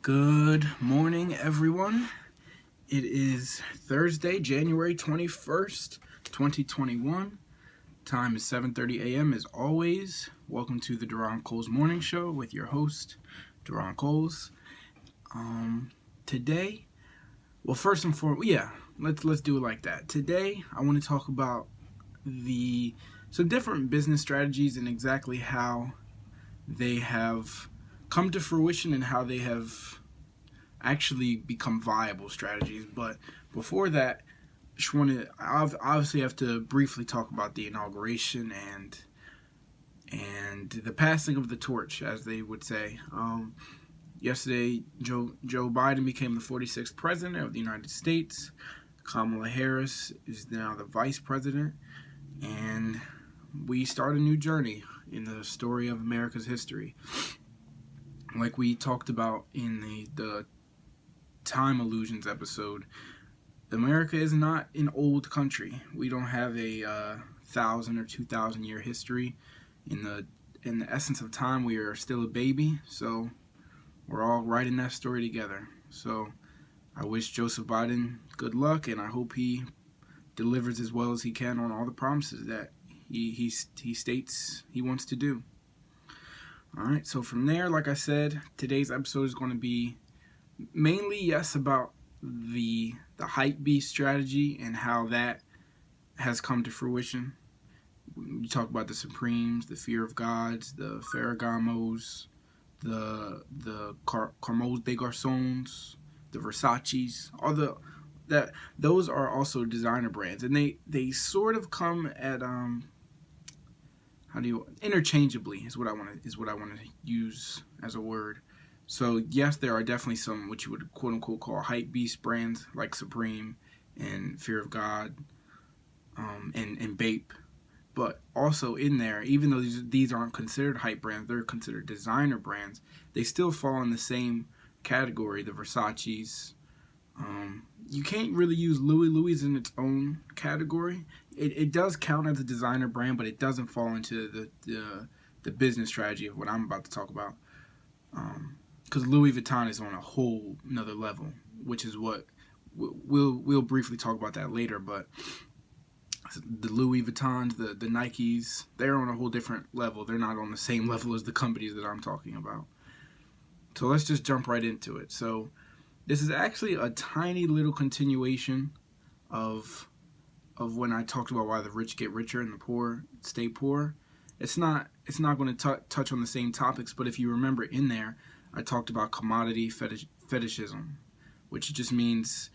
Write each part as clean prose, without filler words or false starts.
Good morning, everyone. It is Thursday, January 21st, 2021. Time is 7:30 a.m. as always. Welcome to the Duron Coles Morning Show with your host, Duron Coles. Today, well, first and foremost, let's do it like that. Today, I want to talk about some different business strategies and exactly how they have come to fruition and how they have actually become viable strategies. But before that, I obviously have to briefly talk about the inauguration and the passing of the torch, as they would say. Yesterday, Joe Biden became the 46th president of the United States. Kamala Harris is now the vice president, and we start a new journey in the story of America's history. Like we talked about in the Time Illusions episode, America is not an old country. We don't have a 1,000 or 2,000 year history. In the essence of time, we are still a baby. So we're all writing that story together. So I wish Joseph Biden good luck, and I hope he delivers as well as he can on all the promises that he states he wants to do. All right. So from there, like I said, today's episode is going to be mainly, about the hype beast strategy and how that has come to fruition. You talk about the Supremes, the Fear of Gods, the Ferragamos, the Carmos de Garçons, the Versace's, those are also designer brands, and they sort of come at interchangeably is what I want to use as a word. So yes, there are definitely some what you would quote unquote call hype beast brands like Supreme and Fear of God, and Bape. But also in there, even though these aren't considered hype brands, they're considered designer brands. They still fall in the same category. The Versace's. You can't really use Louis in its own category. It does count as a designer brand, but it doesn't fall into the business strategy of what I'm about to talk about. Because Louis Vuitton is on a whole another level, which is what we'll briefly talk about that later. But the Louis Vuittons, the Nikes, they're on a whole different level. They're not on the same level as the companies that I'm talking about. So let's just jump right into it. So this is actually a tiny little continuation of when I talked about why the rich get richer and the poor stay poor. It's not going to touch on the same topics, but if you remember in there, I talked about commodity fetishism, which just means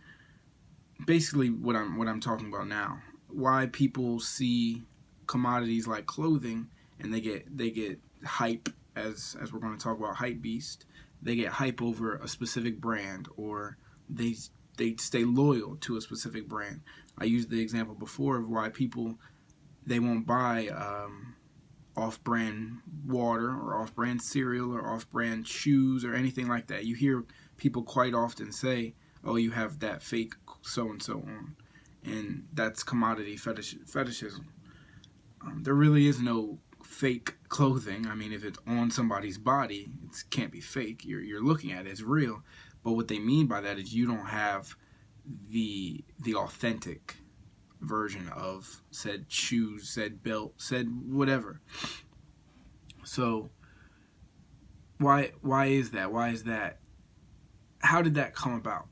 basically what I'm talking about now. Why people see commodities like clothing and they get hype, as we're going to talk about hype beast. They get hype over a specific brand, or they stay loyal to a specific brand. I used the example before of why people, they won't buy off-brand water or off-brand cereal or off-brand shoes or anything like that. You hear people quite often say, oh, you have that fake so-and-so on. And that's commodity fetishism. There really is no fake clothing. I mean, if it's on somebody's body, it can't be fake. You're looking at it, it's real. But what they mean by that is you don't have the authentic version of said shoes, said belt, said whatever. So why is that? Why is that? How did that come about?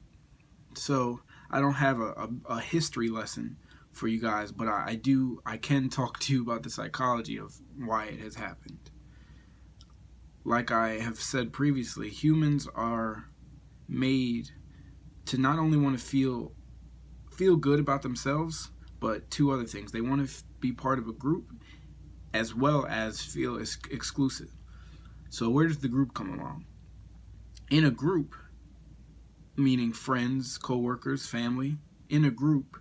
So I don't have a history lesson for you guys, but I can talk to you about the psychology of why it has happened. Like I have said previously, humans are made to not only want to feel good about themselves, but two other things. They want to be part of a group as well as feel exclusive. So where does the group come along? In a group, meaning friends, co-workers, family, in a group,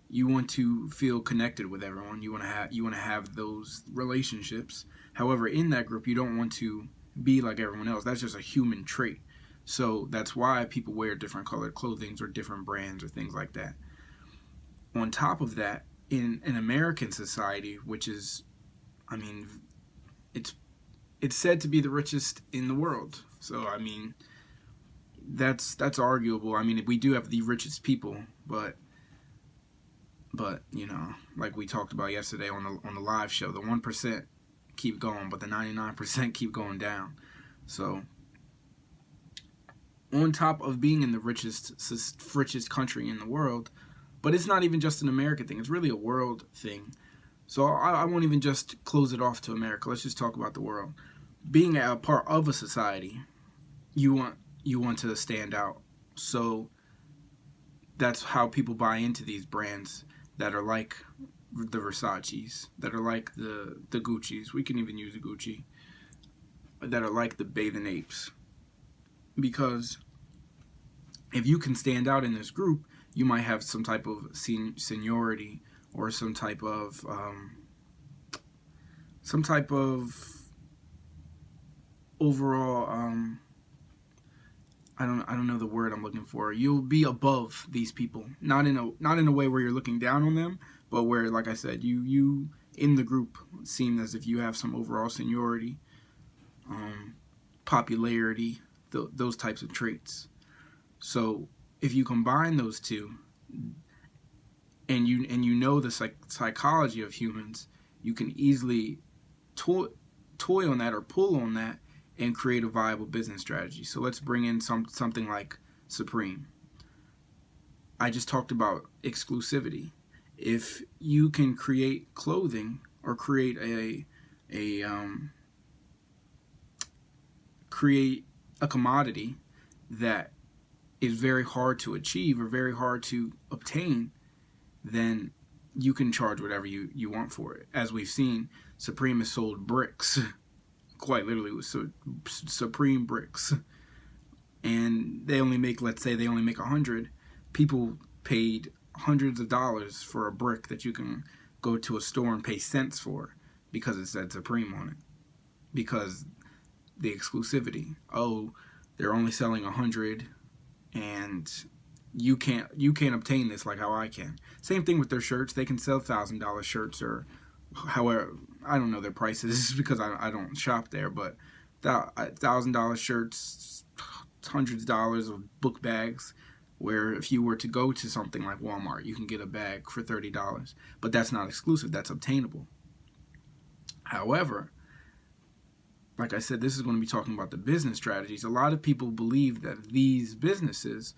you want to feel connected with everyone. You want to have those relationships. However, in that group, you don't want to be like everyone else. That's just a human trait. So that's why people wear different colored clothing or different brands or things like that. On top of that, in an American society, which is, I mean, it's said to be the richest in the world. So, I mean, that's arguable. I mean, we do have the richest people, but you know, like we talked about yesterday on the live show, the 1% keep going, but the 99% keep going down. So on top of being in the richest country in the world, but it's not even just an American thing, it's really a world thing. So I won't even just close it off to America. Let's just talk about the world. Being a part of a society, you want to stand out. So that's how people buy into these brands that are like the Versace's, that are like the Gucci's. We can even use a Gucci. That are like the Bathing Apes. Because if you can stand out in this group, you might have some type of seniority or some type of overall I don't know the word I'm looking for. You'll be above these people, not in a way where you're looking down on them, but where, like I said, you in the group seem as if you have some overall seniority, popularity, those types of traits. So if you combine those two, and you know the psychology of humans, you can easily toy on that or pull on that and create a viable business strategy. So let's bring in something like Supreme. I just talked about exclusivity. If you can create clothing or create a commodity that is very hard to achieve or very hard to obtain, then you can charge whatever you want for it. As we've seen, Supreme has sold bricks, quite literally, with Supreme bricks. And they only make, let's say they only make 100. People paid hundreds of dollars for a brick that you can go to a store and pay cents for because it said Supreme on it. Because the exclusivity. Oh, they're only selling 100 and you can't obtain this like how I can. Same thing with their shirts. They can sell $1,000 shirts or however, I don't know their prices because I don't shop there, but $1,000 shirts, hundreds of dollars of book bags, where if you were to go to something like Walmart, you can get a bag for $30, but that's not exclusive, that's obtainable. However, like I said, this is going to be talking about the business strategies. A lot of people believe that these businesses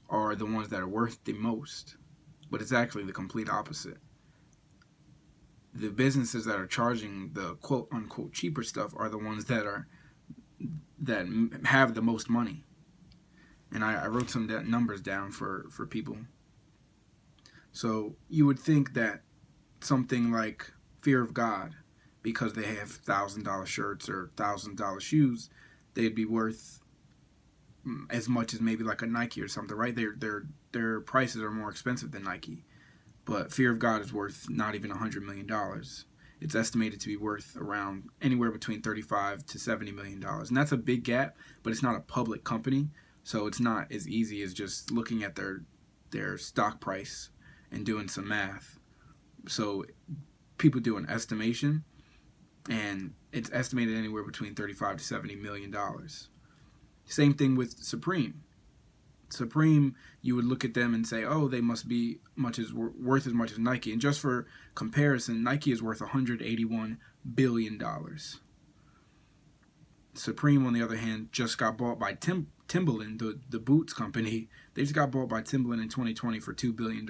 are the ones that are worth the most, but it's actually the complete opposite. The businesses that are charging the quote unquote cheaper stuff are the ones that have the most money. And I wrote some numbers down for people. So you would think that something like Fear of God, because they have $1,000 shirts or $1,000 shoes, they'd be worth as much as maybe like a Nike or something, right? Their prices are more expensive than Nike. But Fear of God is worth not even $100 million. It's estimated to be worth around anywhere between $35 to $70 million. And that's a big gap, but it's not a public company. So it's not as easy as just looking at their stock price and doing some math. So people do an estimation, and it's estimated anywhere between $35 to $70 million. Same thing with Supreme. Supreme, you would look at them and say, oh, they must be worth as much as Nike. And just for comparison, Nike is worth $181 billion. Supreme, on the other hand, just got bought by Timberland, the boots company. They just got bought by Timberland in 2020 for $2 billion,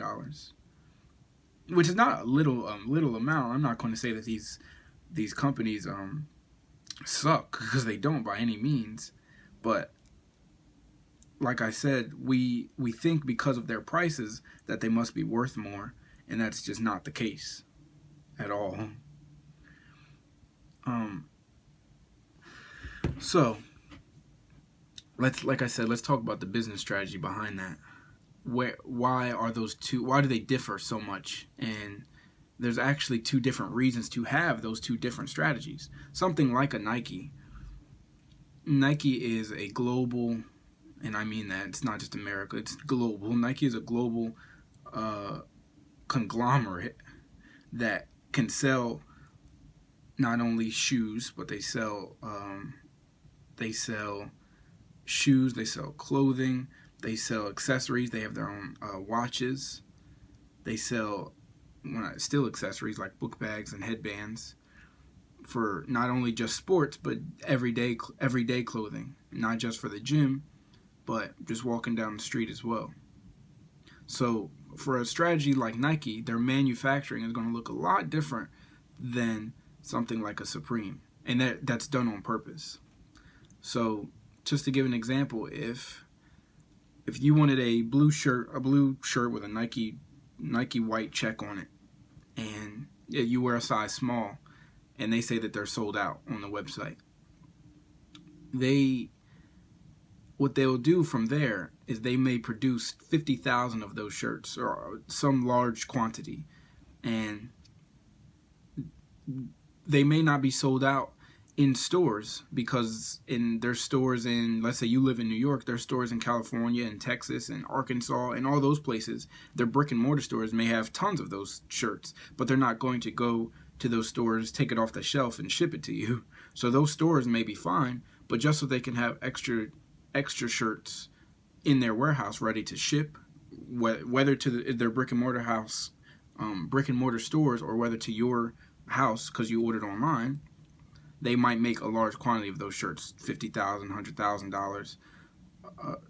which is not a little amount. I'm not going to say that these companies suck, because they don't by any means. But like I said, we think because of their prices that they must be worth more, and that's just not the case at all. So let's talk about the business strategy behind that. Why do they differ so much? And there's actually two different reasons to have those two different strategies. Something like a Nike is a global, and I mean that, it's not just America, it's global. Nike is a global conglomerate that can sell not only shoes, but they sell shoes, they sell clothing, they sell accessories, they have their own watches, they sell still accessories like book bags and headbands for not only just sports but everyday clothing, not just for the gym but just walking down the street as well. So for a strategy like Nike, their manufacturing is going to look a lot different than something like a Supreme, and that's done on purpose. So just to give an example, if you wanted a blue shirt with a Nike white check on it, and you wear a size small, and they say that they're sold out on the website, what they'll do from there is they may produce 50,000 of those shirts or some large quantity, and they may not be sold out in stores, because in their stores in, let's say you live in New York, their stores in California and Texas and Arkansas and all those places, their brick and mortar stores may have tons of those shirts, but they're not going to go to those stores, take it off the shelf and ship it to you. So those stores may be fine, but just so they can have extra shirts in their warehouse ready to ship, whether to their brick and mortar stores, or whether to your house because you ordered online, they might make a large quantity of those shirts, $50,000, $100,000,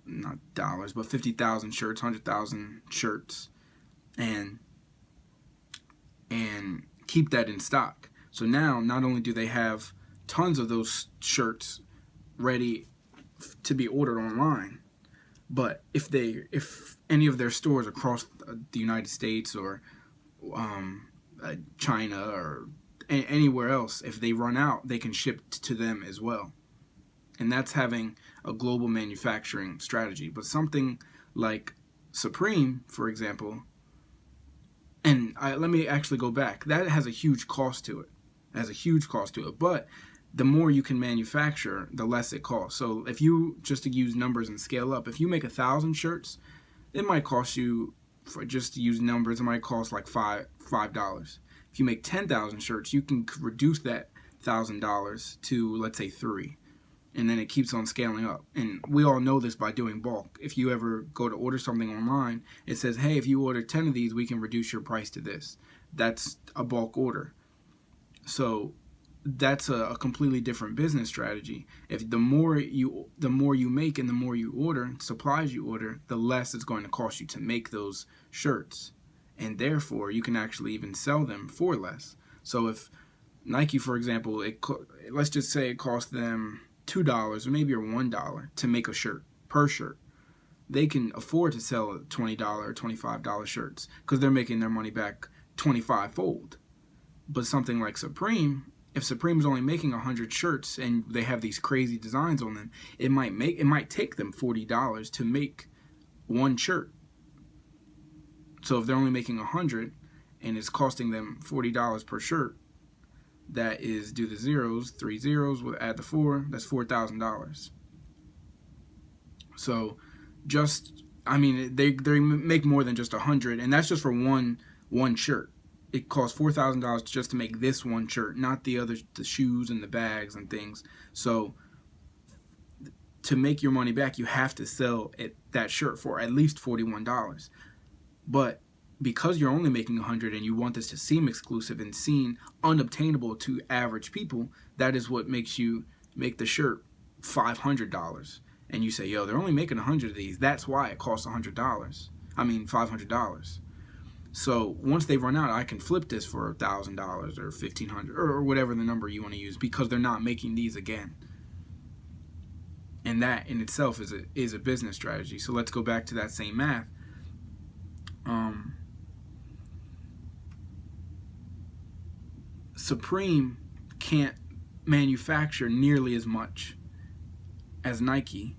not dollars, but 50,000 shirts, 100,000 shirts, and keep that in stock. So now, not only do they have tons of those shirts ready to be ordered online, but if any of their stores across the United States or China or anywhere else, if they run out, they can ship to them as well. And that's having a global manufacturing strategy. But something like Supreme, for example, and let me actually go back, that has a huge cost to it. But the more you can manufacture, the less it costs. So if you, just to use numbers and scale up, if you make 1,000 shirts, it might cost you, for just to use numbers, it might cost like $5. If you make 10,000 shirts, you can reduce that $1,000 to, let's say, $3. And then it keeps on scaling up. And we all know this by doing bulk. If you ever go to order something online, it says, hey, if you order 10 of these, we can reduce your price to this. That's a bulk order. So that's a completely different business strategy. If the more you make and the more you order, supplies you order, the less it's going to cost you to make those shirts. And therefore, you can actually even sell them for less. So if Nike, for example, let's just say it cost them $2 or maybe $1 to make a shirt, per shirt, they can afford to sell $20 or $25 shirts because they're making their money back 25-fold. But something like Supreme, if Supreme's only making 100 shirts and they have these crazy designs on them, it might take them $40 to make one shirt. So if they're only making 100 and it's costing them $40 per shirt, that is, do the zeros, 3 zeros, we'll add the 4, that's $4,000. So they make more than just 100, and that's just for one shirt. It costs $4,000 just to make this one shirt, not the shoes and the bags and things. So to make your money back, you have to sell that shirt for at least $41. But because you're only making 100 and you want this to seem exclusive and seem unobtainable to average people, that is what makes you make the shirt $500. And you say, yo, they're only making 100 of these. That's why it costs $500. So once they run out, I can flip this for $1,000 or $1,500 or whatever the number you want to use, because they're not making these again. And that in itself is a business strategy. So let's go back to that same math. Supreme can't manufacture nearly as much as Nike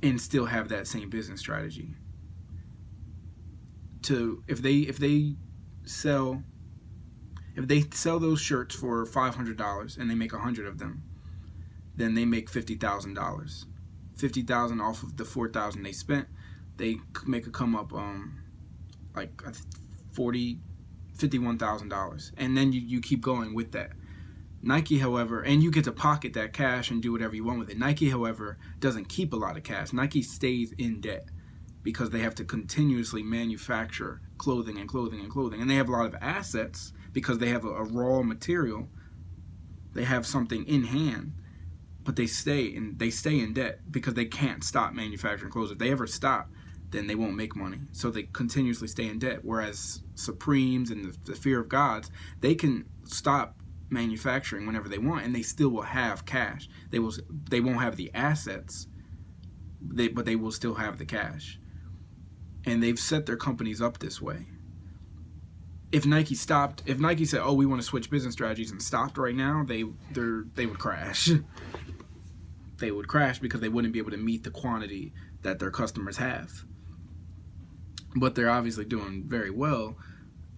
and still have that same business strategy. If they sell those shirts for $500 and they make 100 of them, then they make $50,000. $50,000 off of the $4,000 they spent, they make a come up $51,000, and then you keep going with that. Nike, however, and you get to pocket that cash and do whatever you want with it. Nike, however, doesn't keep a lot of cash. Nike stays in debt because they have to continuously manufacture clothing and clothing and clothing. And they have a lot of assets because they have a raw material. They have something in hand, but they stay in debt because they can't stop manufacturing clothes. If they ever stop, then they won't make money. So they continuously stay in debt. Whereas Supremes and the Fear of Gods, they can stop manufacturing whenever they want, and they still will have cash. They won't have the assets, but they will still have the cash. And they've set their companies up this way. If Nike said, "Oh, we want to switch business strategies," and stopped right now, they would crash. They would crash because they wouldn't be able to meet the quantity that their customers have. But they're obviously doing very well.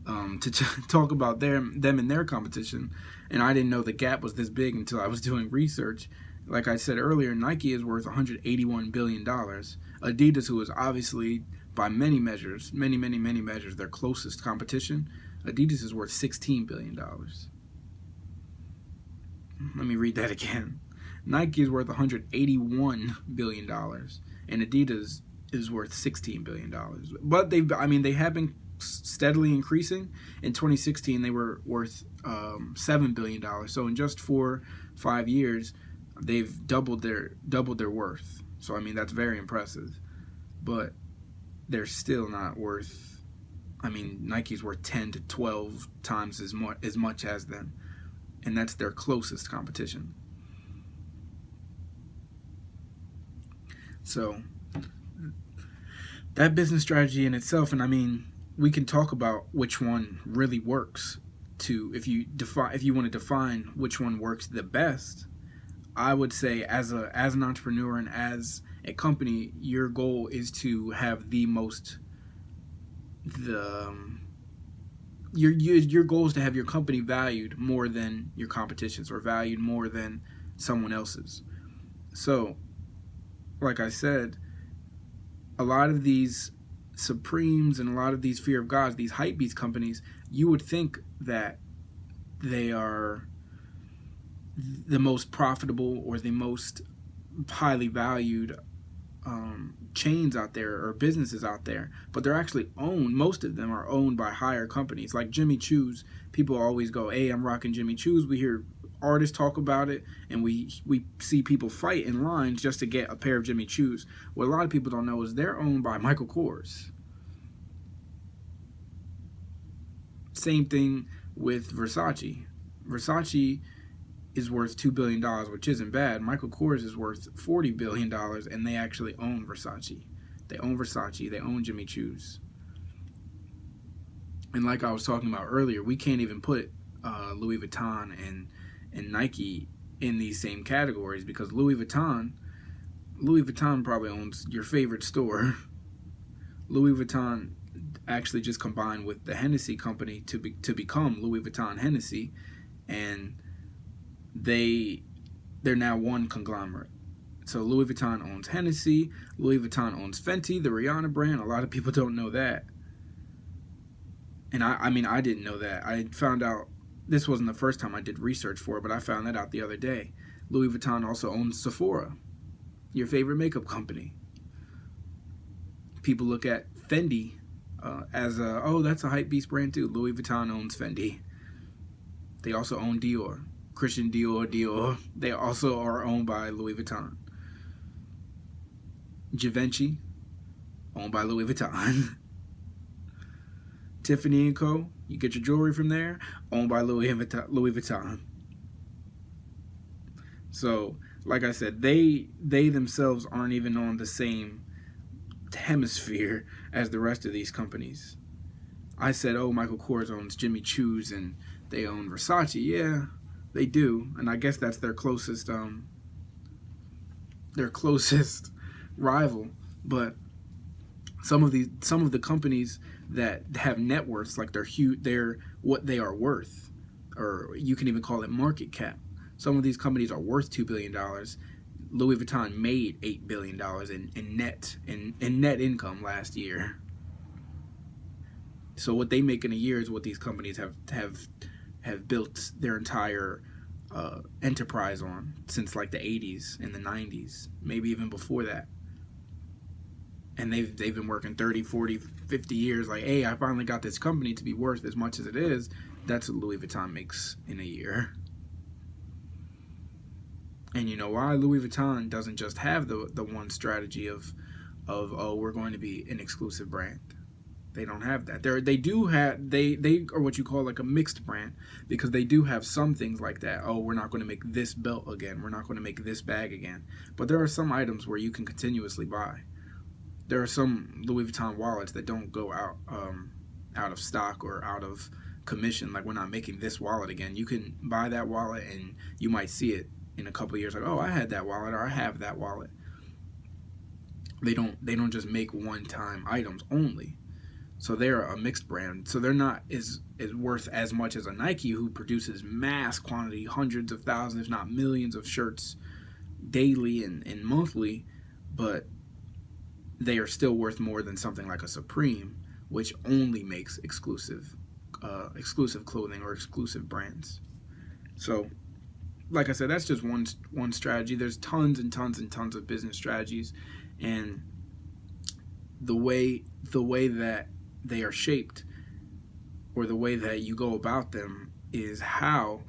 To talk about them and their competition, and I didn't know the gap was this big until I was doing research. Like I said earlier, Nike is worth $181 billion. Adidas, who is obviously by many measures, many measures, their closest competition, Adidas is worth $16 billion. Let me read that again. Nike is worth $181 billion, and Adidas is worth $16 billion. But they have been steadily increasing. In 2016, they were worth $7 billion. So in just 4-5 years, they've doubled their worth. So that's very impressive. But they're still not worth. Nike's worth 10 to 12 times as much as them, and that's their closest competition. So that business strategy in itself, and we can talk about which one really works. If you want to define which one works the best, I would say as an entrepreneur and as a company, your goal is to have your goal is to have your company valued more than your competition's, or valued more than someone else's. So, like I said, a lot of these Supremes and a lot of these Fear of Gods, these hypebeast companies, you would think that they are the most profitable or the most highly valued chains out there or businesses out there, but they're actually owned. Most of them are owned by higher companies, like Jimmy Choo's. People always go, "Hey, I'm rocking Jimmy Choo's." We hear artists talk about it, and we see people fight in lines just to get a pair of Jimmy Choo's. What a lot of people don't know is they're owned by Michael Kors. Same thing with Versace. Versace is worth $2 billion, which isn't bad. Michael Kors is worth $40 billion, and they actually own Versace. They own Versace. They own Jimmy Choo's. And like I was talking about earlier, we can't even put Louis Vuitton and Nike in these same categories, because Louis Vuitton probably owns your favorite store. Louis Vuitton actually just combined with the Hennessy company to become Louis Vuitton Hennessy, and they're now one conglomerate. So Louis Vuitton owns Hennessy, Louis Vuitton owns Fenty, the Rihanna brand. A lot of people don't know that. And I didn't know that. I found out, this wasn't the first time I did research for it, but I found that out the other day. Louis Vuitton also owns Sephora, your favorite makeup company. People look at Fendi as that's a hypebeast brand too. Louis Vuitton owns Fendi. They also own Dior. Christian Dior. They also are owned by Louis Vuitton. Givenchy, owned by Louis Vuitton. Tiffany & Co., you get your jewelry from there, owned by Louis Vuitton. So, like I said, they themselves aren't even on the same hemisphere as the rest of these companies. I said, Michael Kors owns Jimmy Choo's and they own Versace. Yeah, they do, and I guess that's their closest rival. But some of the companies that have net worths, like they're what they are worth, or you can even call it market cap. Some of these companies are worth $2 billion. Louis Vuitton made $8 billion in net income last year. So what they make in a year is what these companies have built their entire enterprise on since like the 80s and the 90s, maybe even before that. And they've been working 30, 40, 50 years. Like, hey, I finally got this company to be worth as much as it is. That's what Louis Vuitton makes in a year. And you know why? Louis Vuitton doesn't just have the one strategy of oh, we're going to be an exclusive brand. They don't have that. They are what you call like a mixed brand, because they do have some things like that. Oh, we're not going to make this belt again. We're not going to make this bag again. But there are some items where you can continuously buy. There are some Louis Vuitton wallets that don't go out of stock or out of commission. Like, we're not making this wallet again. You can buy that wallet and you might see it in a couple of years, like, oh, I had that wallet, or I have that wallet. They don't just make one-time items only. So they're a mixed brand. So they're not as worth as much as a Nike, who produces mass quantity, hundreds of thousands, if not millions of shirts daily and monthly, but they are still worth more than something like a Supreme, which only makes exclusive clothing or exclusive brands. So, like I said, that's just one strategy. There's tons and tons and tons of business strategies, and the way that they are shaped, or the way that you go about them, is how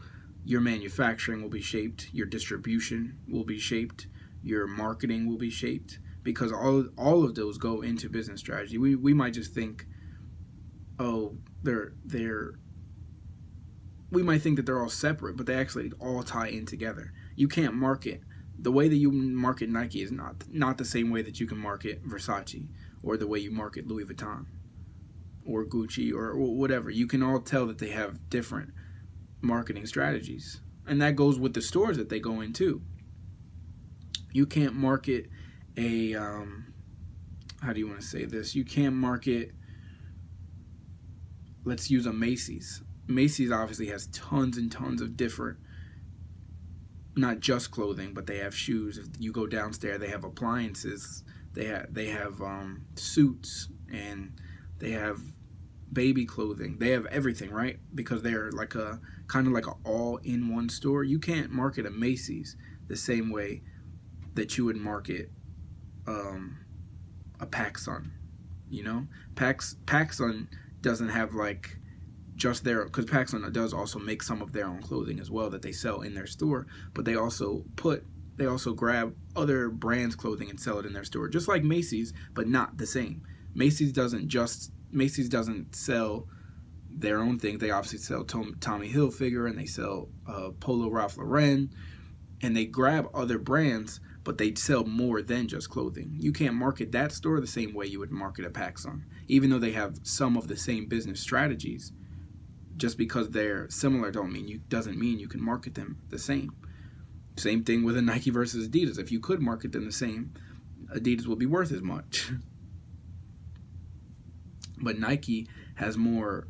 your manufacturing will be shaped, your distribution will be shaped, your marketing will be shaped, because all of those go into business strategy. We might just think, oh, we might think that they're all separate, but they actually all tie in together. You can't market. The way that you market Nike is not the same way that you can market Versace, or the way you market Louis Vuitton or Gucci or whatever. You can all tell that they have different marketing strategies. And that goes with the stores that they go into. You can't market a, how do you want to say this? You can't market, let's use a Macy's. Macy's obviously has tons and tons of different, not just clothing, but they have shoes. If you go downstairs, they have appliances. They have suits, and they have baby clothing. They have everything, right? Because they're like a kind of like an all-in-one store. You can't market a Macy's the same way that you would market a PacSun. You know, PacSun doesn't have like just their, because PacSun does also make some of their own clothing as well that they sell in their store, but they also grab other brands' clothing and sell it in their store, just like Macy's, but not the same. Macy's doesn't sell their own thing. They obviously sell Tommy Hilfiger, and they sell Polo Ralph Lauren, and they grab other brands, but they sell more than just clothing. You can't market that store the same way you would market a PacSun, even though they have some of the same business strategies. Just because they're similar doesn't mean you can market them the same. Same thing with a Nike versus Adidas. If you could market them the same, Adidas will be worth as much. But Nike has more,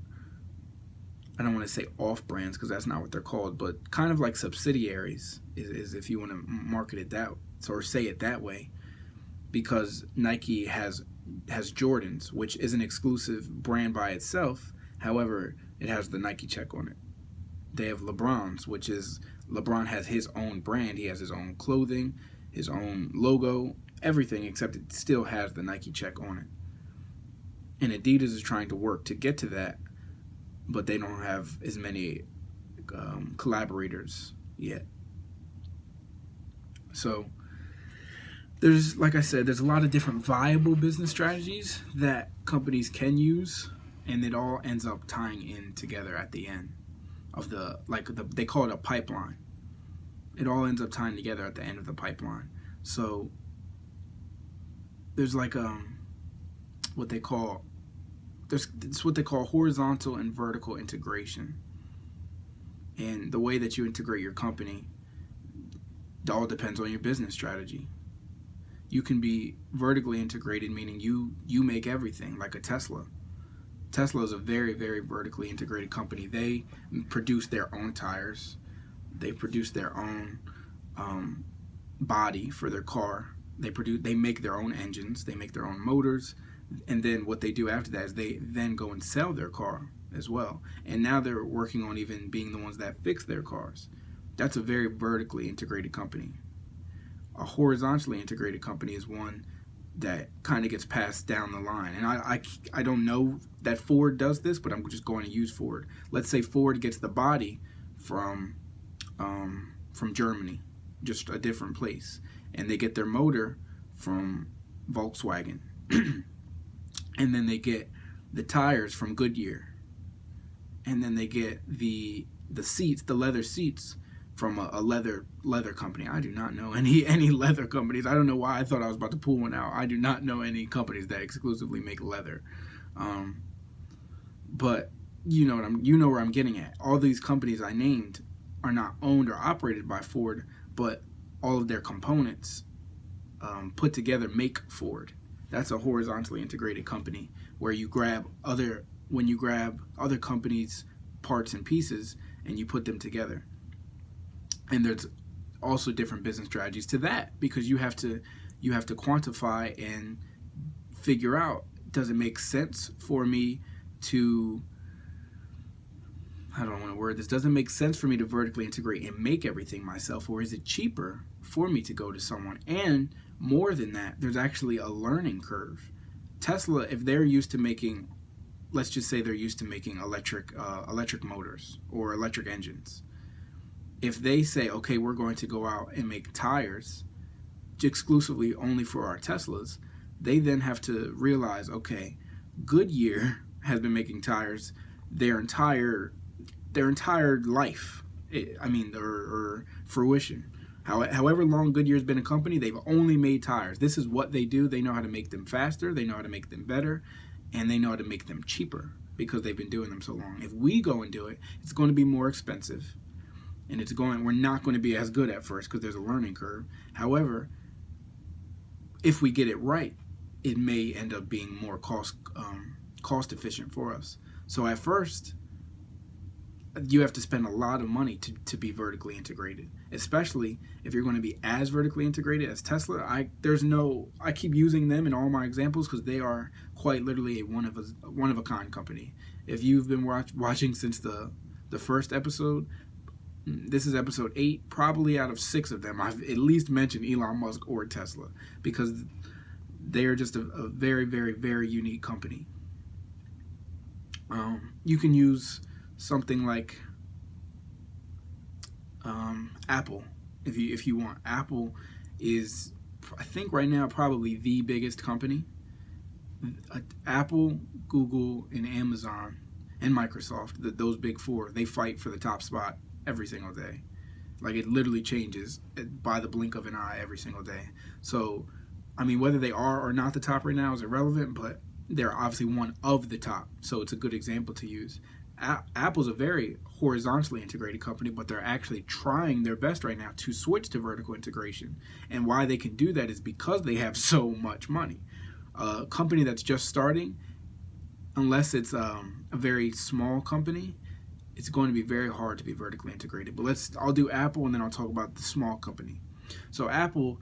I don't want to say off brands, because that's not what they're called, but kind of like subsidiaries, is if you want to market it that, or say it that way. Because Nike has Jordans, which is an exclusive brand by itself. However, it has the Nike check on it. They have LeBron's, which is, LeBron has his own brand. He has his own clothing, his own logo, everything, except it still has the Nike check on it. And Adidas is trying to work to get to that, but they don't have as many collaborators yet. So there's, like I said, there's a lot of different viable business strategies that companies can use, and it all ends up tying in together at the end of they call it a pipeline. It all ends up tying together at the end of the pipeline. So there's like it's what they call horizontal and vertical integration. And the way that you integrate your company, it all depends on your business strategy. You can be vertically integrated, meaning you make everything, like a Tesla. Tesla is a very, very vertically integrated company. They produce their own tires. They produce their own body for their car. They make their own engines. They make their own motors. And then what they do after that is they then go and sell their car as well. And now they're working on even being the ones that fix their cars. That's a very vertically integrated company. A horizontally integrated company is one that kind of gets passed down the line. And I don't know that Ford does this, but I'm just going to use Ford. Let's say Ford gets the body from Germany, just a different place, and they get their motor from Volkswagen, and then they get the tires from Goodyear, and then they get the seats, the leather seats, from a leather company. I do not know any leather companies. I don't know why I thought I was about to pull one out. I do not know any companies that exclusively make leather. But you know where I'm getting at. All these companies I named are not owned or operated by Ford, but all of their components put together make Ford. That's a horizontally integrated company where you grab other companies' parts and pieces and you put them together. And there's also different business strategies to that, because you have to quantify and figure out, does it make sense for me to, I don't want to word this, does it make sense for me to vertically integrate and make everything myself, or is it cheaper for me to go to someone? And more than that, there's actually a learning curve. Tesla, if they're used to making, let's just say they're used to making electric motors or electric engines. If they say, okay, we're going to go out and make tires exclusively only for our Teslas, they then have to realize, okay, Goodyear has been making tires their entire life. Or fruition. However long Goodyear's been a company, they've only made tires. This is what they do. They know how to make them faster. They know how to make them better. And they know how to make them cheaper because they've been doing them so long. If we go and do it, it's going to be more expensive. And we're not going to be as good at first because there's a learning curve. However, if we get it right, it may end up being more cost efficient for us. So at first, you have to spend a lot of money to be vertically integrated, especially if you're going to be as vertically integrated as Tesla. I keep using them in all my examples because they are quite literally a one of a kind company. If you've been watching since the first episode, this is episode 8. Probably out of 6 of them, I've at least mentioned Elon Musk or Tesla, because they are just a very, very, very unique company. You can use something like Apple if you want. Apple is, I think right now, probably the biggest company. Apple, Google, and Amazon and Microsoft, those big four, they fight for the top spot every single day. Like, it literally changes by the blink of an eye every single day. So, I mean, whether they are or not the top right now is irrelevant, but they're obviously one of the top. So it's a good example to use. Apple's a very horizontally integrated company, but they're actually trying their best right now to switch to vertical integration. And why they can do that is because they have so much money. A company that's just starting, unless it's a very small company, it's going to be very hard to be vertically integrated. But I'll do Apple, and then I'll talk about the small company. So Apple,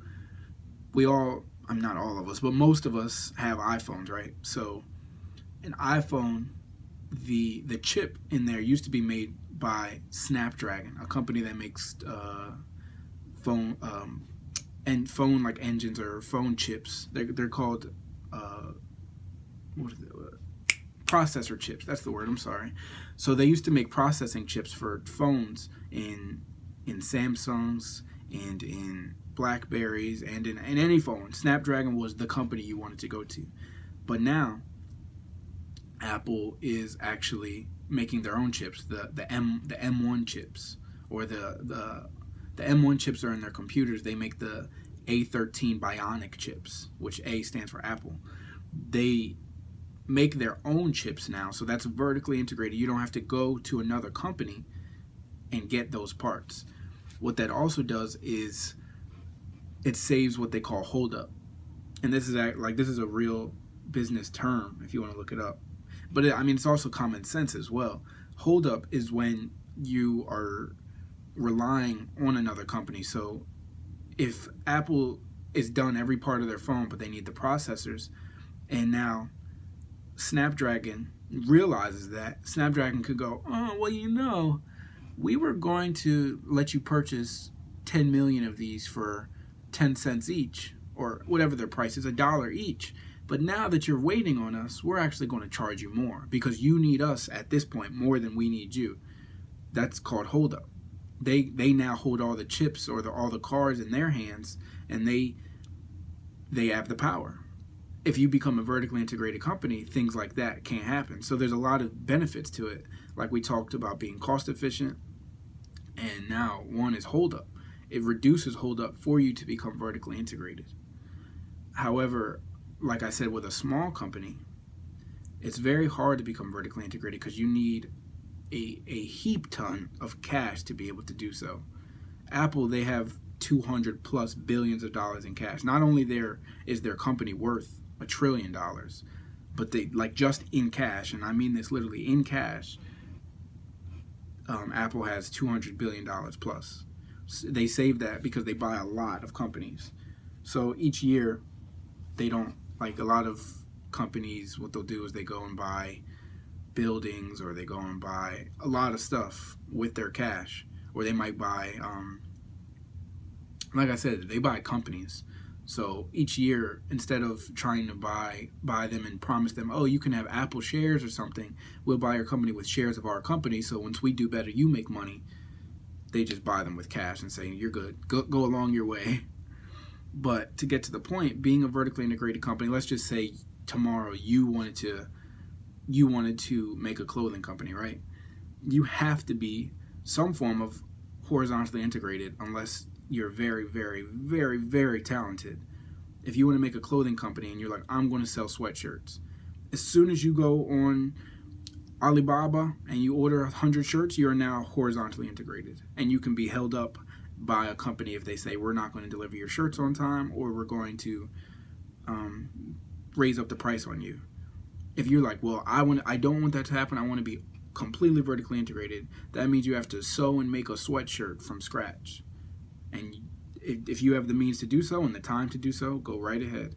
not all of us, but most of us have iPhones, right? So an iPhone, the chip in there used to be made by Snapdragon, a company that makes phone like engines or phone chips. They're called processor chips. That's the word. I'm sorry. So they used to make processing chips for phones in Samsungs and in Blackberries and in any phone. Snapdragon was the company you wanted to go to. But now Apple is actually making their own chips, the M1 chips, or the M1 chips are in their computers. They make the A13 Bionic chips, which A stands for Apple. They make their own chips now, so that's vertically integrated. You don't have to go to another company and get those parts. What that also does is it saves what they call holdup, and this is a real business term if you want to look it up. But it's also common sense as well. Holdup is when you are relying on another company. So if Apple is done every part of their phone, but they need the processors, and now Snapdragon realizes that, Snapdragon could go, we were going to let you purchase 10 million of these for 10 cents each, or whatever their price is, $1 each. But now that you're waiting on us, we're actually going to charge you more because you need us at this point more than we need you. That's called holdup. They now hold all the chips or all the cards in their hands, and they have the power. If you become a vertically integrated company, things like that can't happen. So there's a lot of benefits to it, like we talked about being cost efficient, and now one is holdup. It reduces holdup for you to become vertically integrated. However, like I said, with a small company, it's very hard to become vertically integrated because you need a heap ton of cash to be able to do so. Apple, they have 200 plus billions of dollars in cash. Not only is their company worth $1 trillion, but they, like, just in cash, and I mean this literally, in cash, Apple has $200 billion plus. They save that because they buy a lot of companies. So each year, they don't, like a lot of companies, what they'll do is they go and buy buildings, or they go and buy a lot of stuff with their cash, or they might buy, like I said, they buy companies. So each year, instead of trying to buy them and promise them, oh, you can have Apple shares or something, we'll buy your company with shares of our company, so once we do better, you make money. They just buy them with cash and say, you're good, go along your way. But to get to the point, being a vertically integrated company, let's just say tomorrow you wanted to make a clothing company, right? You have to be some form of horizontally integrated unless you're very, very, very, very talented. If you want to make a clothing company and you're like, I'm going to sell sweatshirts, as soon as you go on Alibaba and you order 100 shirts, you're now horizontally integrated, and you can be held up by a company if they say, we're not going to deliver your shirts on time, or we're going to raise up the price on you. If you're like, well, I don't want that to happen, I want to be completely vertically integrated, that means you have to sew and make a sweatshirt from scratch. And if you have the means to do so and the time to do so, go right ahead.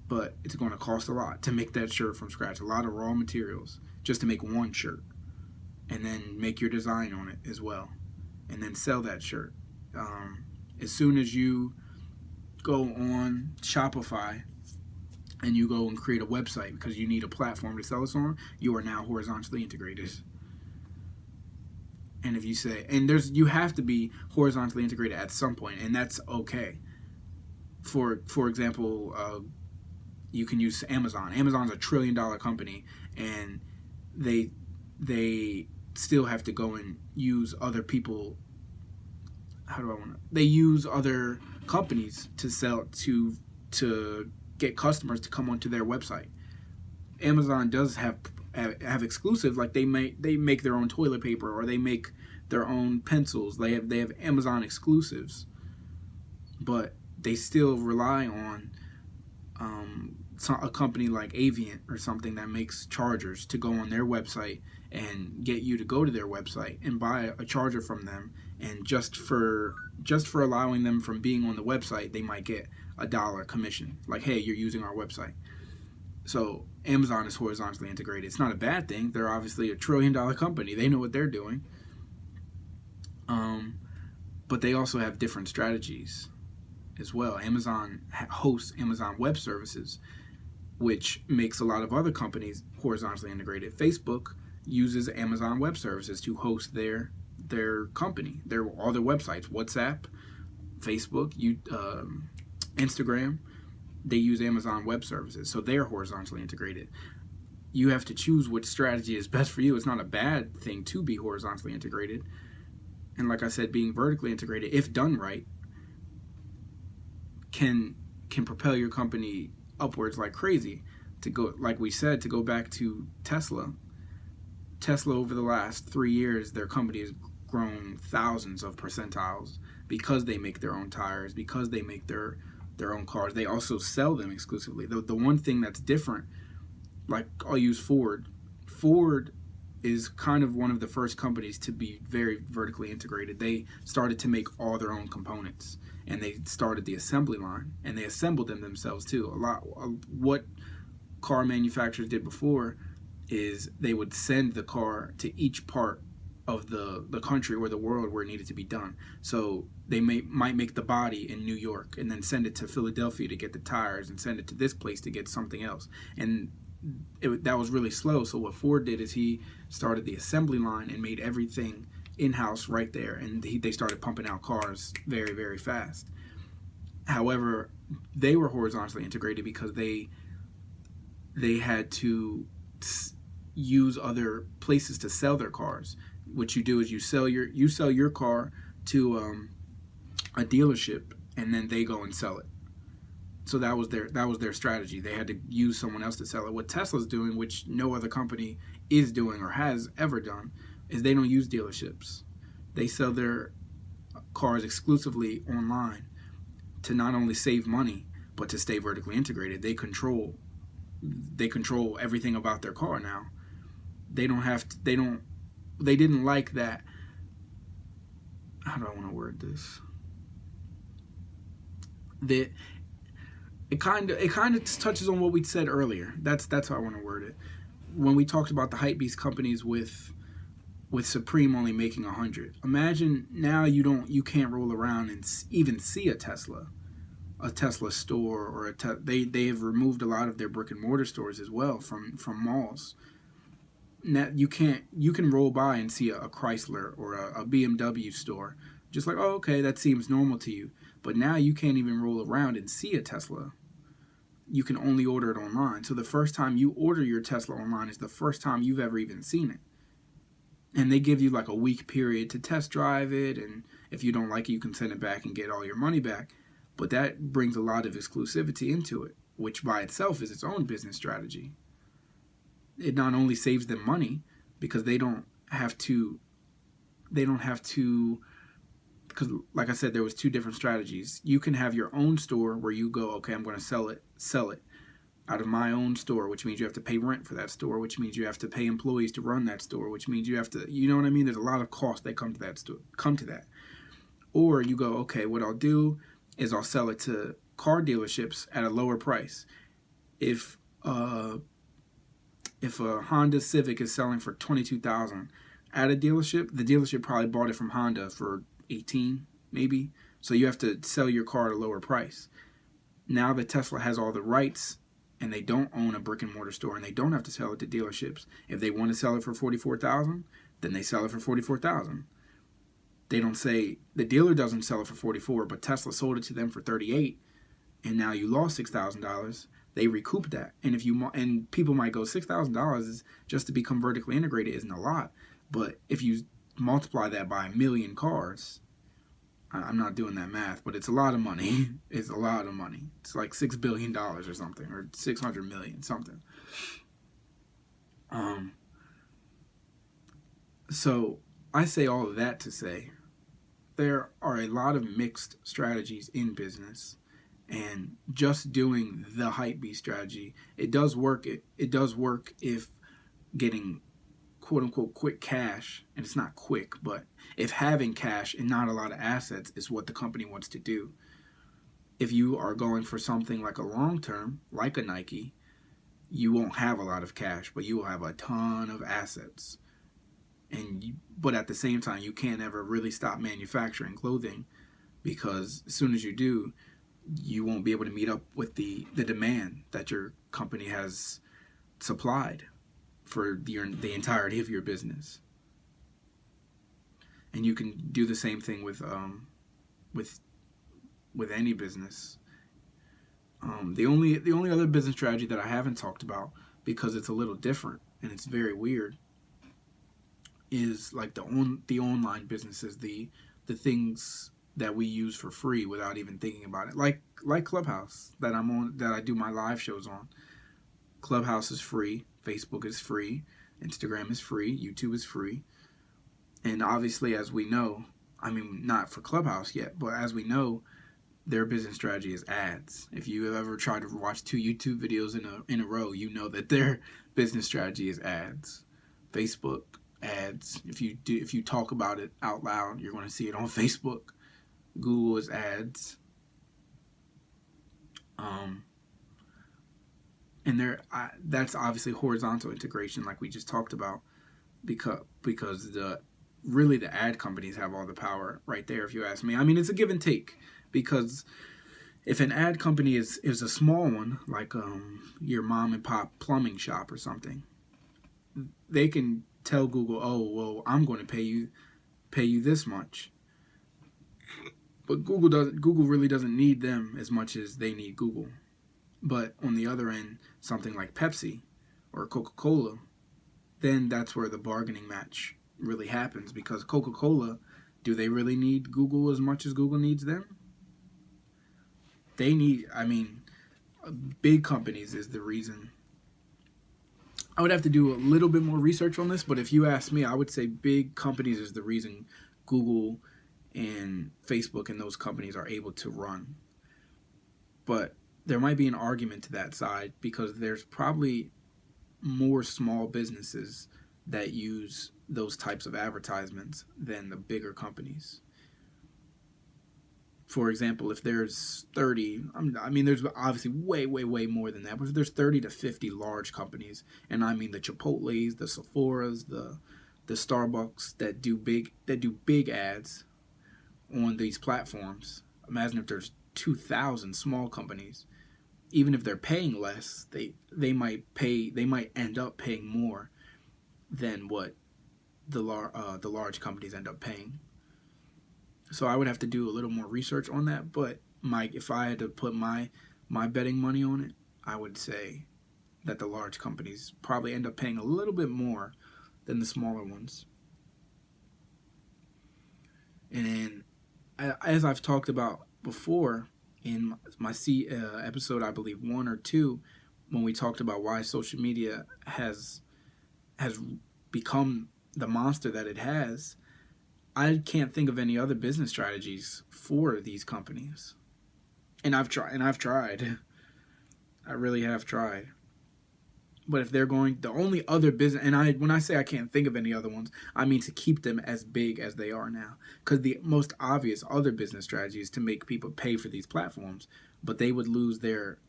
But it's going to cost a lot to make that shirt from scratch, a lot of raw materials just to make one shirt, and then make your design on it as well, and then sell that shirt. As soon as you go on Shopify and you go and create a website because you need a platform to sell this on, you are now horizontally integrated. And if you say, you have to be horizontally integrated at some point, and that's okay. For example, you can use Amazon. Amazon's a $1 trillion company, and they still have to go and use other people. They use other companies to sell to get customers to come onto their website. Amazon does have exclusive, like they make their own toilet paper, or they make their own pencils. They have Amazon exclusives, but they still rely on a company like Avient or something that makes chargers to go on their website and get you to go to their website and buy a charger from them. And just for allowing them from being on the website, they might get $1 commission. Like, hey, you're using our website. So Amazon is horizontally integrated. It's not a bad thing. They're obviously a $1 trillion company. They know what they're doing. But they also have different strategies as well. Amazon hosts Amazon Web Services, which makes a lot of other companies horizontally integrated. Facebook uses Amazon Web Services to host their company, all their websites. WhatsApp, Facebook, Instagram, they use Amazon Web Services, so they're horizontally integrated. You have to choose which strategy is best for you. It's not a bad thing to be horizontally integrated. And like I said, being vertically integrated, if done right, can propel your company upwards like crazy. To go, like we said, to go back to Tesla over the last 3 years, their company has grown thousands of percentiles because they make their own tires, because they make their own cars. They also sell them exclusively. The one thing that's different, like I'll use Ford. Ford is kind of one of the first companies to be very vertically integrated. They started to make all their own components, and they started the assembly line, and they assembled them themselves too. What car manufacturers did before is they would send the car to each part of the country or the world where it needed to be done. So they might make the body in New York and then send it to Philadelphia to get the tires and send it to this place to get something else. And that was really slow. So what Ford did is he started the assembly line and made everything in-house right there, and they started pumping out cars very, very fast. However, they were horizontally integrated because they had to use other places to sell their cars. What you do is you sell your car to a dealership, and then they go and sell it. So that was their strategy. They had to use someone else to sell it. What Tesla's doing, which no other company is doing or has ever done, is they don't use dealerships. They sell their cars exclusively online to not only save money, but to stay vertically integrated. They control everything about their car now. They didn't like that. How do I want to word this? It kind of touches on what we said earlier. That's how I want to word it. When we talked about the hypebeast companies with Supreme only making 100. Imagine now you can't roll around and even see a Tesla store, or they have removed a lot of their brick and mortar stores as well from malls. Now you can roll by and see a Chrysler or a BMW store, just like, oh, okay, that seems normal to you. But now you can't even roll around and see a Tesla. You can only order it online. So the first time you order your Tesla online is the first time you've ever even seen it. And they give you like a week period to test drive it, and if you don't like it, you can send it back and get all your money back. But that brings a lot of exclusivity into it, which by itself is its own business strategy. It not only saves them money because they don't have to, because like I said, there was two different strategies. You can have your own store where you go, okay, I'm going to sell it out of my own store, which means you have to pay rent for that store, which means you have to pay employees to run that store, which means you have to, you know what I mean? There's a lot of costs that come to that. Or you go, okay, what I'll do is I'll sell it to car dealerships at a lower price. If a Honda Civic is selling for $22,000 at a dealership, the dealership probably bought it from Honda for $18,000 maybe. So you have to sell your car at a lower price. Now that Tesla has all the rights, and they don't own a brick and mortar store, and they don't have to sell it to dealerships. If they want to sell it for $44,000, then they sell it for $44,000. They don't say, the dealer doesn't sell it for $44,000, but Tesla sold it to them for $38,000, and now you lost $6,000. They recoup that. And people might go, $6,000 is just to become vertically integrated isn't a lot, but if you multiply that by 1 million cars, I'm not doing that math, but it's a lot of money. It's a lot of money. It's like $6 billion or something, or 600 million, something. So I say all of that to say there are a lot of mixed strategies in business, and just doing the hypebeast strategy, it does work. It does work if getting quote unquote quick cash, and it's not quick, but if having cash and not a lot of assets is what the company wants to do. If you are going for something like a long term, like a Nike, you won't have a lot of cash, but you will have a ton of assets. But at the same time, you can't ever really stop manufacturing clothing, because as soon as you do, you won't be able to meet up with the demand that your company has supplied for the entirety of your business. And you can do the same thing with any business. The only other business strategy that I haven't talked about, because it's a little different and it's very weird, is like the online businesses, the things that we use for free without even thinking about it, like Clubhouse that I'm on, that I do my live shows on. Clubhouse is free, Facebook is free, Instagram is free, YouTube is free. And obviously, as we know, I mean, not for Clubhouse yet, but as we know, their business strategy is ads. If you have ever tried to watch 2 YouTube videos in a row, you know that their business strategy is ads. Facebook, ads. If you talk about it out loud, you're going to see it on Facebook. Google is ads. And that's obviously horizontal integration, like we just talked about, because really the ad companies have all the power right there, if you ask me. I mean, it's a give and take, because if an ad company is a small one, like your mom and pop plumbing shop or something, they can tell Google, oh well, I'm going to pay you this much. But Google really doesn't need them as much as they need Google. But on the other end, something like Pepsi or Coca-Cola, then that's where the bargaining match really happens, because Coca-Cola, do they really need Google as much as Google needs them? They need, I mean, big companies is the reason. I would have to do a little bit more research on this, but if you ask me, I would say big companies is the reason Google and Facebook and those companies are able to run. But there might be an argument to that side, because there's probably more small businesses that use those types of advertisements than the bigger companies. For example, if there's 30, I mean, there's obviously way more than that, but if there's 30 to 50 large companies, and I mean the Chipotle's, the Sephora's, the Starbucks that do big ads on these platforms, imagine if there's 2,000 small companies. Even if they're paying less, they might end up paying more than what the large companies end up paying. So I would have to do a little more research on that. But if I had to put my betting money on it, I would say that the large companies probably end up paying a little bit more than the smaller ones. And then, as I've talked about before in my episode, I believe 1 or 2, when we talked about why social media has become the monster that it has, I can't think of any other business strategies for these companies. And I've tried. I really have tried. But if they're the only other business, and when I say I can't think of any other ones, I mean to keep them as big as they are now. Because the most obvious other business strategy is to make people pay for these platforms, but they would lose their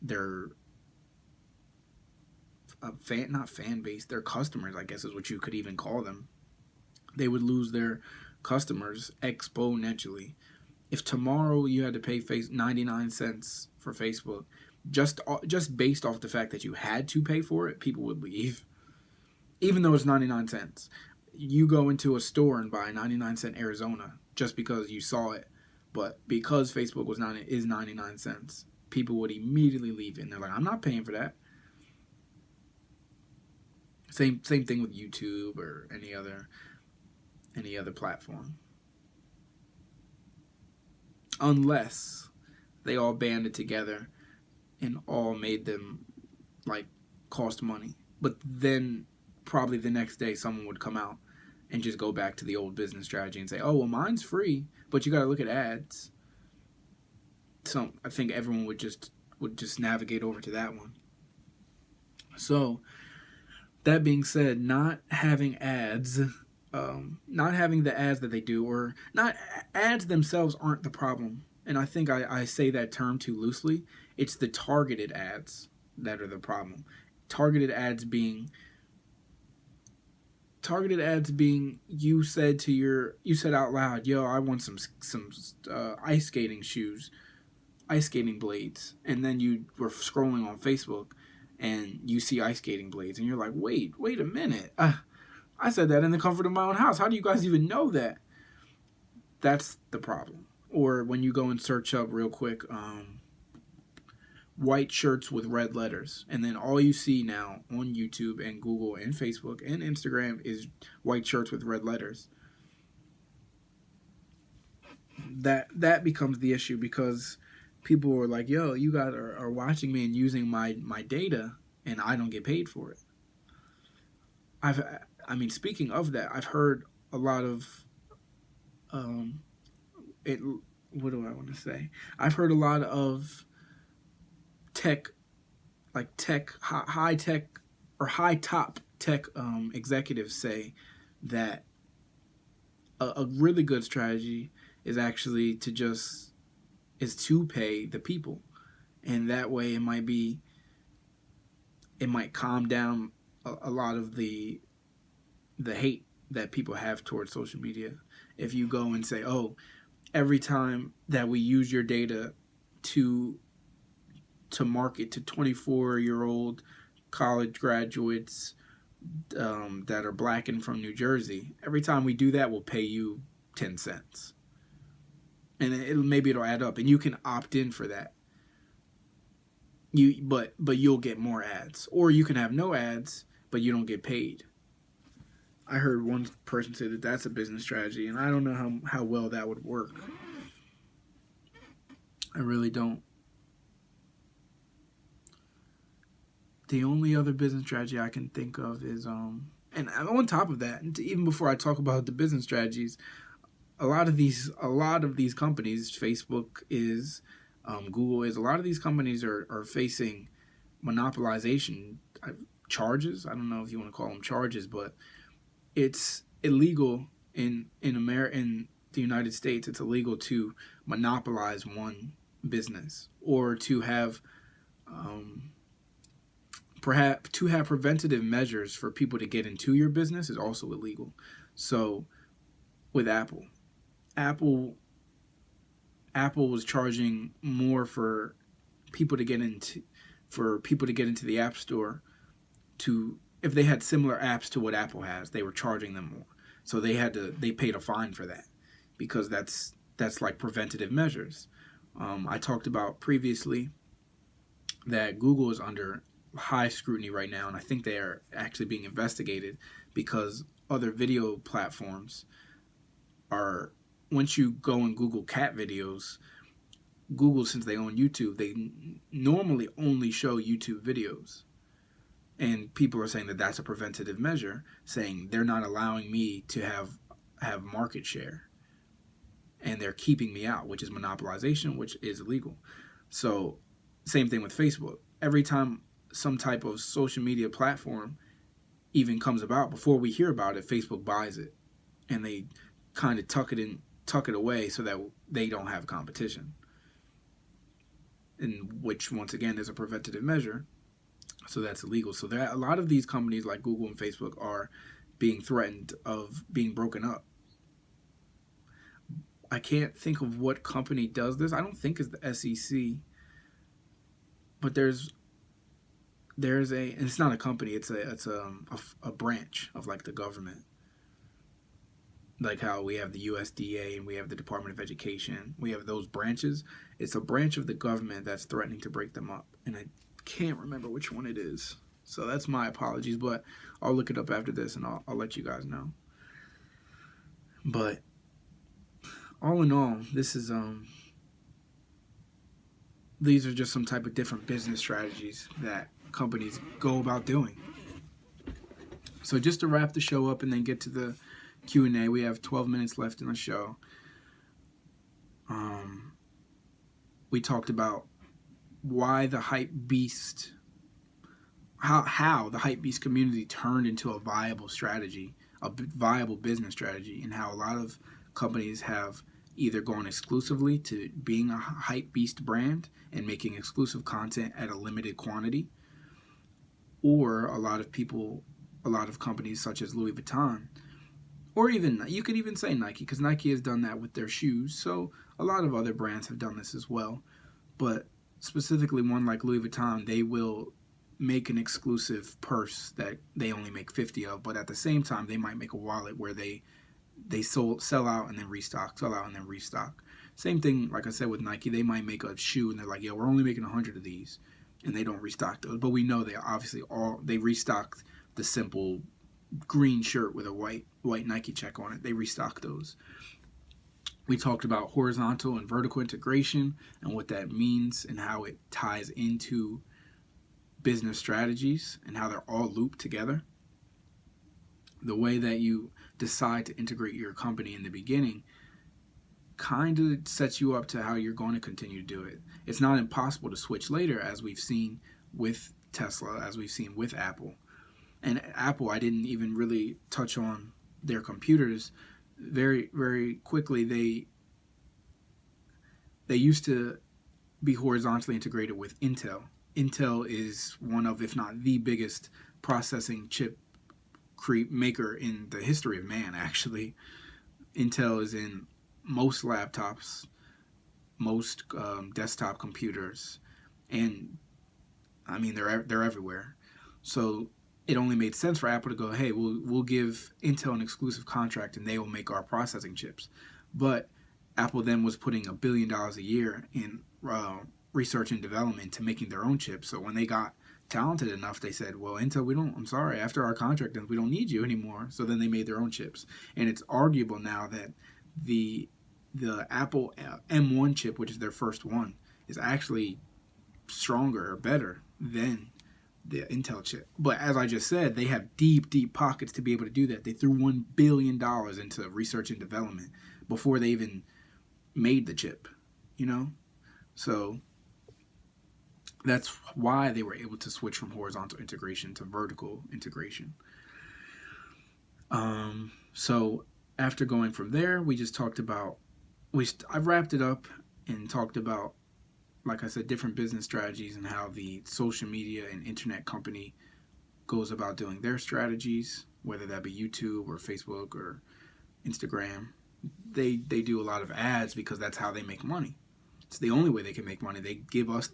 not fan base, their customers, I guess is what you could even call them. They would lose their customers exponentially. If tomorrow you had to pay 99 cents for Facebook, just based off the fact that you had to pay for it, people would leave. Even though it's 99 cents. You go into a store and buy 99 cent Arizona just because you saw it, but because Facebook is 99 cents, people would immediately leave it, and they're like, I'm not paying for that. Same thing with YouTube or any other platform. Unless they all banded together and all made them like cost money. But then probably the next day someone would come out and just go back to the old business strategy and say, oh, well, mine's free, but you got to look at ads. So I think everyone would just navigate over to that one. So that being said, not having ads, not having the ads that they do, or not ads themselves aren't the problem. And I think I say that term too loosely. It's the targeted ads that are the problem. Targeted ads being you said out loud, yo, I want some ice skating shoes, ice skating blades, and then you were scrolling on Facebook and you see ice skating blades, and you're like, wait a minute. I said that in the comfort of my own house. How do you guys even know that? That's the problem. Or when you go and search up real quick, white shirts with red letters, and then all you see now on YouTube and Google and Facebook and Instagram is white shirts with red letters. That becomes the issue, because people are like, yo, you guys are watching me and using my data, and I don't get paid for it. Speaking of that, I've heard a lot of what do I want to say? I've heard a lot of high tech or high top tech executives say that a really good strategy is actually to pay the people, and that way it might calm down a lot of the hate that people have towards social media. If you go and say, oh, every time that we use your data to market to 24-year-old college graduates that are black and from New Jersey, every time we do that, we'll pay you 10 cents. And maybe it'll add up, and you can opt in for that. But you'll get more ads, or you can have no ads, but you don't get paid. I heard one person say that that's a business strategy, and I don't know how well that would work. I really don't. The only other business strategy I can think of is and on top of that, and even before I talk about the business strategies, a lot of these companies, Facebook is, Google is, a lot of these companies are facing monopolization charges. I don't know if you want to call them charges, but it's illegal in the United States. It's illegal to monopolize one business, or to have perhaps to have preventative measures for people to get into your business is also illegal. So with Apple was charging more for people to get into the App Store. If they had similar apps to what Apple has, they were charging them more. So they paid a fine for that, because that's like preventative measures. I talked about previously that Google is under high scrutiny right now, and I think they are actually being investigated, because other video platforms are, once you go and Google cat videos, Google, since they own YouTube, they normally only show YouTube videos. And people are saying that that's a preventative measure, saying they're not allowing me to have market share, and they're keeping me out, which is monopolization, which is illegal. So same thing with Facebook. Every time some type of social media platform even comes about, before we hear about it, Facebook buys it, and they kind of tuck it away so that they don't have competition. And which, once again, is a preventative measure. So that's illegal. So a lot of these companies like Google and Facebook are being threatened of being broken up. I can't think of what company does this. I don't think it's the SEC, but there's and it's not a company. It's a branch of like the government. Like how we have the USDA and we have the Department of Education. We have those branches. It's a branch of the government that's threatening to break them up. And I can't remember which one it is. So that's my apologies, but I'll look it up after this, and I'll let you guys know. But all in all, this is these are just some type of different business strategies that companies go about doing. So just to wrap the show up and then get to the Q&A, we have 12 minutes left in the show. We talked about why the hype beast, how the hype beast community turned into a viable strategy, a viable business strategy, and how a lot of companies have either gone exclusively to being a hype beast brand and making exclusive content at a limited quantity, or a lot of companies such as Louis Vuitton, or even, you could even say Nike, because Nike has done that with their shoes. So a lot of other brands have done this as well. But specifically one like Louis Vuitton, they will make an exclusive purse that they only make 50 of, but at the same time, they might make a wallet where they sell out and then restock, sell out and then restock. Same thing, like I said, with Nike. They might make a shoe and they're like, yo, we're only making 100 of these, and they don't restock those. But we know they obviously they restocked the simple green shirt with a white Nike check on it. They restock those. We talked about horizontal and vertical integration and what that means and how it ties into business strategies and how they're all looped together. The way that you decide to integrate your company in the beginning kind of sets you up to how you're going to continue to do it. It's not impossible to switch later, as we've seen with Tesla, as we've seen with Apple. And Apple, I didn't even really touch on their computers. Very, very quickly, they used to be horizontally integrated with Intel. Intel is one of, if not the biggest processing chip maker in the history of man, actually. Intel is in most laptops, most desktop computers, and I mean they're everywhere. So it only made sense for Apple to go, hey, we'll give Intel an exclusive contract and they will make our processing chips. But Apple then was putting $1 billion a year in research and development to making their own chips. So when they got talented enough, they said, well, Intel, I'm sorry, after our contract ends, we don't need you anymore. So then they made their own chips. And it's arguable now that the Apple M1 chip, which is their first one, is actually stronger or better than the Intel chip. But as I just said, they have deep pockets to be able to do that. They threw $1 billion into research and development before they even made the chip, So that's why they were able to switch from horizontal integration to vertical integration. So after going from there, we just talked about, I wrapped it up and talked about, like I said, different business strategies and how the social media and internet company goes about doing their strategies, whether that be YouTube or Facebook or Instagram. They do a lot of ads because that's how they make money. It's the only way they can make money. They give us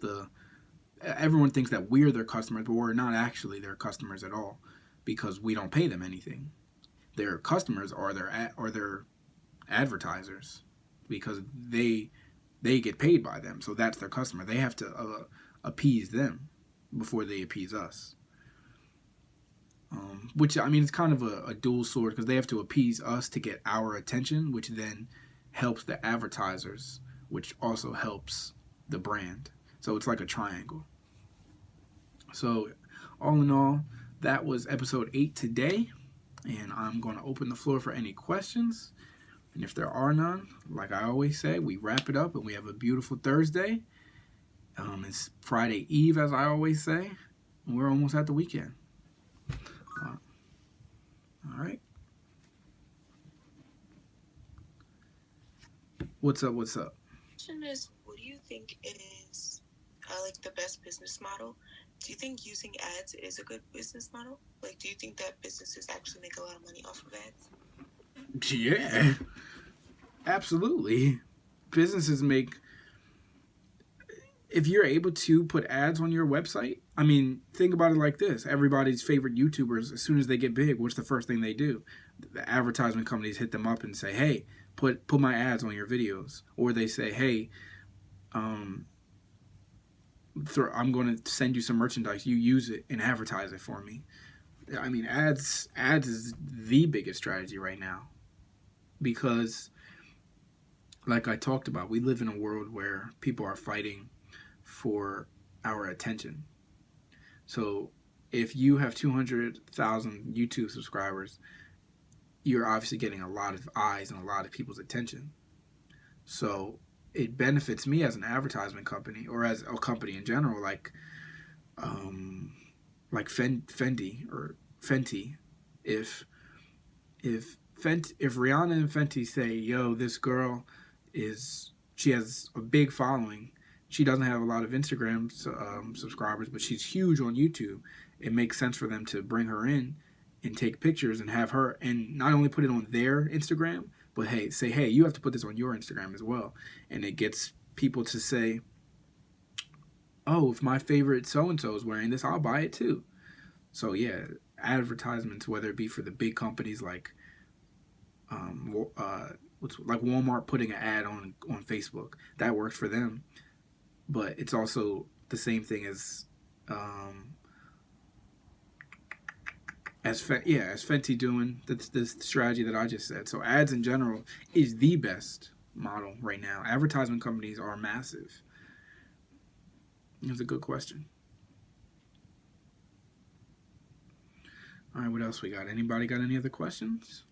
everyone thinks that we're their customers, but we're not actually their customers at all because we don't pay them anything. Their customers are their advertisers because they get paid by them, so that's their customer. They have to appease them before they appease us. Which, I mean, it's kind of a dual sword because they have to appease us to get our attention, which then helps the advertisers, which also helps the brand. So it's like a triangle. So all in all, that was episode 8 today, and I'm going to open the floor for any questions. And if there are none, like I always say, we wrap it up and we have a beautiful Thursday. It's Friday Eve, as I always say, and we're almost at the weekend. All right. What's up? The question is, what do you think is like the best business model? Do you think using ads is a good business model? Like, do you think that businesses actually make a lot of money off of ads? Yeah, absolutely. Businesses make, if you're able to put ads on your website, I mean, think about it like this. Everybody's favorite YouTubers, as soon as they get big, what's the first thing they do? The advertisement companies hit them up and say, hey, put my ads on your videos. Or they say, hey, I'm going to send you some merchandise. You use it and advertise it for me. I mean, ads is the biggest strategy right now. Because, like I talked about, we live in a world where people are fighting for our attention. So if you have 200,000 YouTube subscribers, you're obviously getting a lot of eyes and a lot of people's attention. So it benefits me as an advertisement company or as a company in general, like Fendi or Fenty. If Rihanna and Fenty say, yo, this girl she has a big following. She doesn't have a lot of Instagram subscribers, but she's huge on YouTube. It makes sense for them to bring her in and take pictures and have her, and not only put it on their Instagram, but say, hey, you have to put this on your Instagram as well. And it gets people to say, oh, if my favorite so-and-so is wearing this, I'll buy it too. So yeah, advertisements, whether it be for the big companies like like Walmart putting an ad on Facebook, that works for them. But it's also the same thing as Fenty doing this strategy that I just said. So ads in general is the best model right now. Advertisement companies are massive. It was a good question. All right, what else we got? Anybody got any other questions?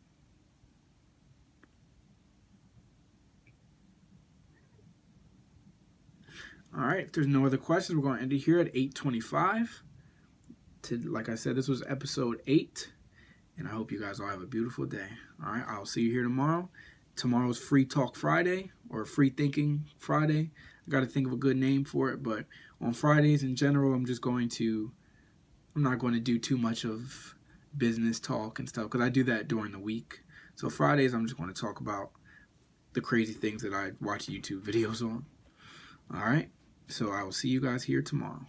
All right, if there's no other questions, we're going to end it here at 8:25. Like I said, this was episode 8, and I hope you guys all have a beautiful day. All right, I'll see you here tomorrow. Tomorrow's Free Talk Friday or Free Thinking Friday. I got to think of a good name for it, but on Fridays in general, I'm not going to do too much of business talk and stuff, because I do that during the week. So Fridays, I'm just going to talk about the crazy things that I watch YouTube videos on. All right. So I will see you guys here tomorrow.